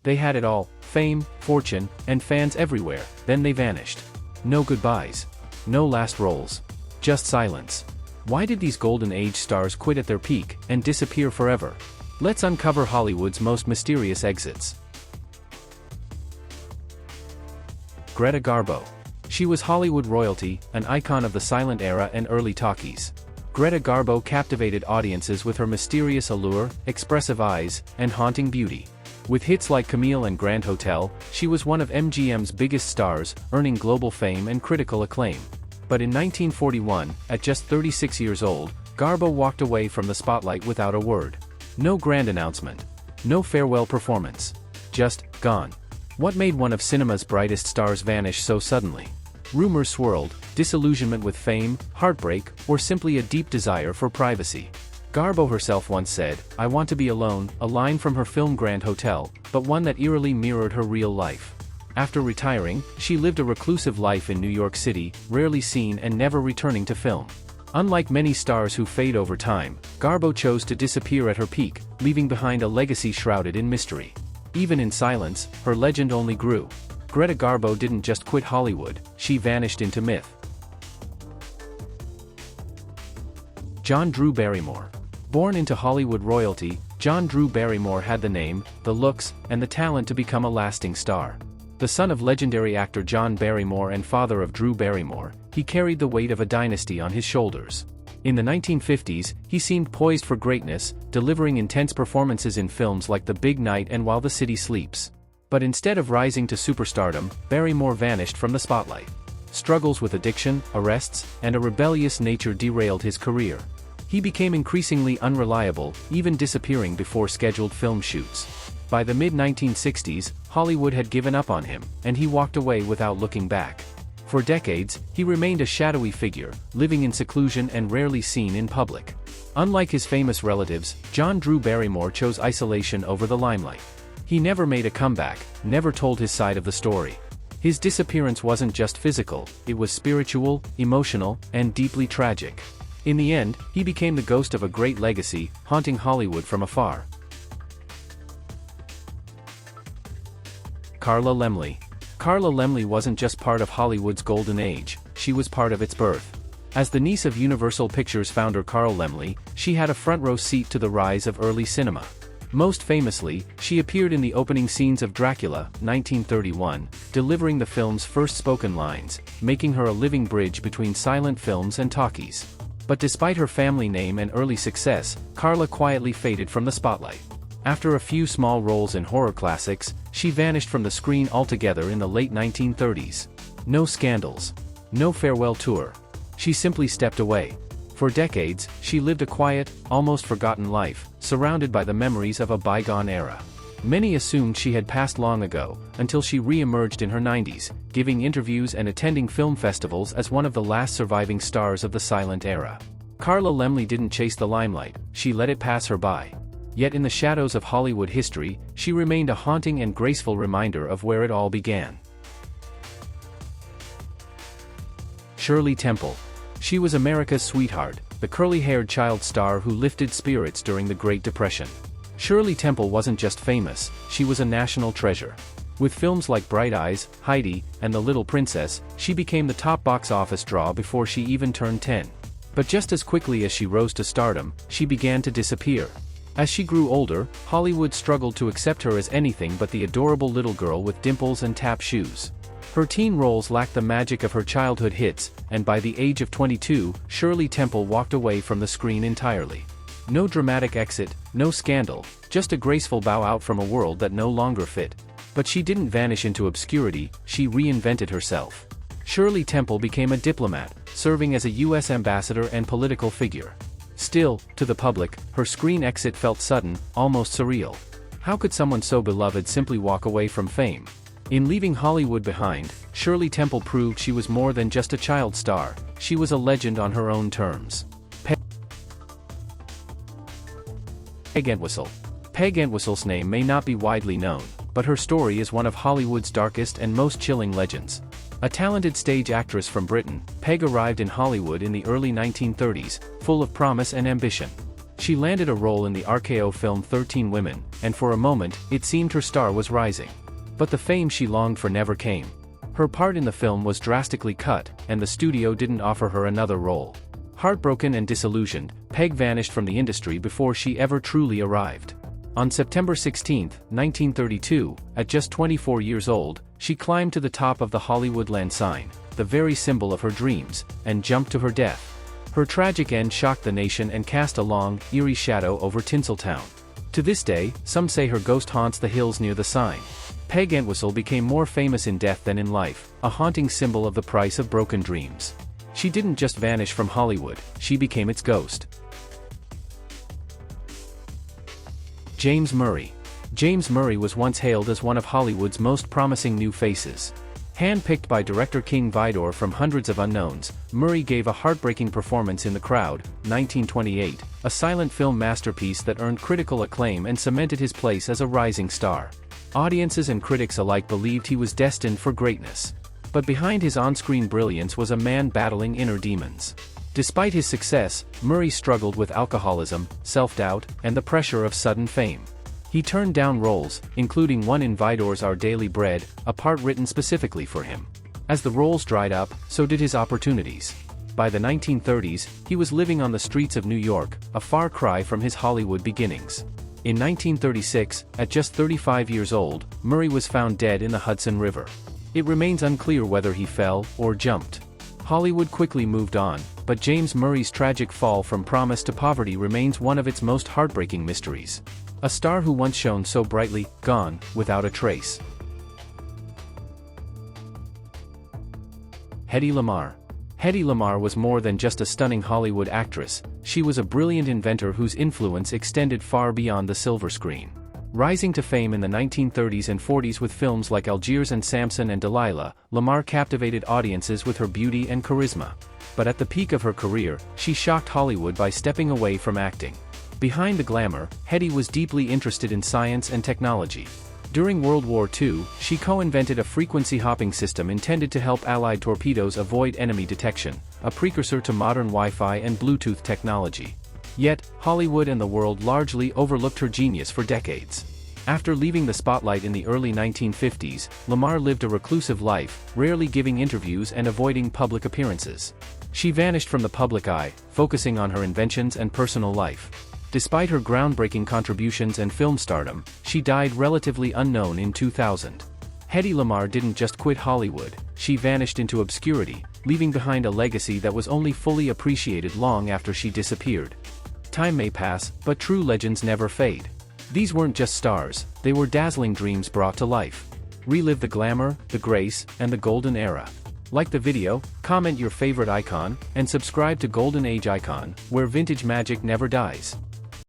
They had it all: fame, fortune, and fans everywhere. Then they vanished. No goodbyes. No last roles. Just silence. Why did these golden age stars quit at their peak and disappear forever? Let's uncover Hollywood's most mysterious exits. Greta Garbo. She was Hollywood royalty, an icon of the silent era and early talkies. Greta Garbo captivated audiences with her mysterious allure, expressive eyes, and haunting beauty. With hits like Camille and Grand Hotel, she was one of MGM's biggest stars, earning global fame and critical acclaim. But in 1941, at just 36 years old, Garbo walked away from the spotlight without a word. No grand announcement. No farewell performance. Just gone. What made one of cinema's brightest stars vanish so suddenly? Rumors swirled: disillusionment with fame, heartbreak, or simply a deep desire for privacy. Garbo herself once said, "I want to be alone," a line from her film Grand Hotel, but one that eerily mirrored her real life. After retiring, she lived a reclusive life in New York City, rarely seen and never returning to film. Unlike many stars who fade over time, Garbo chose to disappear at her peak, leaving behind a legacy shrouded in mystery. Even in silence, her legend only grew. Greta Garbo didn't just quit Hollywood, she vanished into myth. John Drew Barrymore. Born into Hollywood royalty, John Drew Barrymore had the name, the looks, and the talent to become a lasting star. The son of legendary actor John Barrymore and father of Drew Barrymore, he carried the weight of a dynasty on his shoulders. In the 1950s, he seemed poised for greatness, delivering intense performances in films like The Big Night and While the City Sleeps. But instead of rising to superstardom, Barrymore vanished from the spotlight. Struggles with addiction, arrests, and a rebellious nature derailed his career. He became increasingly unreliable, even disappearing before scheduled film shoots. By the mid-1960s, Hollywood had given up on him, and he walked away without looking back. For decades, he remained a shadowy figure, living in seclusion and rarely seen in public. Unlike his famous relatives, John Drew Barrymore chose isolation over the limelight. He never made a comeback, never told his side of the story. His disappearance wasn't just physical, it was spiritual, emotional, and deeply tragic. In the end, he became the ghost of a great legacy, haunting Hollywood from afar. Carla Laemmle. Carla Laemmle wasn't just part of Hollywood's golden age, she was part of its birth. As the niece of Universal Pictures founder Carl Laemmle, she had a front-row seat to the rise of early cinema. Most famously, she appeared in the opening scenes of Dracula, 1931, delivering the film's first spoken lines, making her a living bridge between silent films and talkies. But despite her family name and early success, Carla quietly faded from the spotlight. After a few small roles in horror classics, she vanished from the screen altogether in the late 1930s. No scandals. No farewell tour. She simply stepped away. For decades, she lived a quiet, almost forgotten life, surrounded by the memories of a bygone era. Many assumed she had passed long ago, until she re-emerged in her 90s, giving interviews and attending film festivals as one of the last surviving stars of the silent era. Carla Laemmle didn't chase the limelight, she let it pass her by. Yet in the shadows of Hollywood history, she remained a haunting and graceful reminder of where it all began. Shirley Temple. She was America's sweetheart, the curly-haired child star who lifted spirits during the Great Depression. Shirley Temple wasn't just famous, she was a national treasure. With films like Bright Eyes, Hedy, and The Little Princess, she became the top box office draw before she even turned 10. But just as quickly as she rose to stardom, she began to disappear. As she grew older, Hollywood struggled to accept her as anything but the adorable little girl with dimples and tap shoes. Her teen roles lacked the magic of her childhood hits, and by the age of 22, Shirley Temple walked away from the screen entirely. No dramatic exit, no scandal, just a graceful bow out from a world that no longer fit. But she didn't vanish into obscurity, she reinvented herself. Shirley Temple became a diplomat, serving as a U.S. ambassador and political figure. Still, to the public, her screen exit felt sudden, almost surreal. How could someone so beloved simply walk away from fame? In leaving Hollywood behind, Shirley Temple proved she was more than just a child star, she was a legend on her own terms. Peg Entwistle. Peg Entwistle's name may not be widely known, but her story is one of Hollywood's darkest and most chilling legends. A talented stage actress from Britain, Peg arrived in Hollywood in the early 1930s, full of promise and ambition. She landed a role in the RKO film 13 Women, and for a moment, it seemed her star was rising. But the fame she longed for never came. Her part in the film was drastically cut, and the studio didn't offer her another role. Heartbroken and disillusioned, Peg vanished from the industry before she ever truly arrived. On September 16, 1932, at just 24 years old, she climbed to the top of the Hollywoodland sign, the very symbol of her dreams, and jumped to her death. Her tragic end shocked the nation and cast a long, eerie shadow over Tinseltown. To this day, some say her ghost haunts the hills near the sign. Peg Entwistle became more famous in death than in life, a haunting symbol of the price of broken dreams. She didn't just vanish from Hollywood, she became its ghost. James Murray. James Murray was once hailed as one of Hollywood's most promising new faces. Hand-picked by director King Vidor from hundreds of unknowns, Murray gave a heartbreaking performance in The Crowd, 1928, a silent film masterpiece that earned critical acclaim and cemented his place as a rising star. Audiences and critics alike believed he was destined for greatness. But behind his on-screen brilliance was a man battling inner demons. Despite his success, Murray struggled with alcoholism, self-doubt, and the pressure of sudden fame. He turned down roles, including one in Vidor's Our Daily Bread, a part written specifically for him. As the roles dried up, so did his opportunities. By the 1930s, he was living on the streets of New York, a far cry from his Hollywood beginnings. In 1936, at just 35 years old, Murray was found dead in the Hudson River. It remains unclear whether he fell or jumped. Hollywood quickly moved on, but James Murray's tragic fall from promise to poverty remains one of its most heartbreaking mysteries. A star who once shone so brightly, gone, without a trace. Hedy Lamarr. Hedy Lamarr was more than just a stunning Hollywood actress, she was a brilliant inventor whose influence extended far beyond the silver screen. Rising to fame in the 1930s and 40s with films like Algiers and Samson and Delilah, Lamarr captivated audiences with her beauty and charisma. But at the peak of her career, she shocked Hollywood by stepping away from acting. Behind the glamour, Hedy was deeply interested in science and technology. During World War II, she co-invented a frequency-hopping system intended to help Allied torpedoes avoid enemy detection, a precursor to modern Wi-Fi and Bluetooth technology. Yet, Hollywood and the world largely overlooked her genius for decades. After leaving the spotlight in the early 1950s, Lamarr lived a reclusive life, rarely giving interviews and avoiding public appearances. She vanished from the public eye, focusing on her inventions and personal life. Despite her groundbreaking contributions and film stardom, she died relatively unknown in 2000. Hedy Lamarr didn't just quit Hollywood, she vanished into obscurity, leaving behind a legacy that was only fully appreciated long after she disappeared. Time may pass, but true legends never fade. These weren't just stars, they were dazzling dreams brought to life. Relive the glamour, the grace, and the golden era. Like the video, comment your favorite icon, and subscribe to Golden Age Icon, where vintage magic never dies.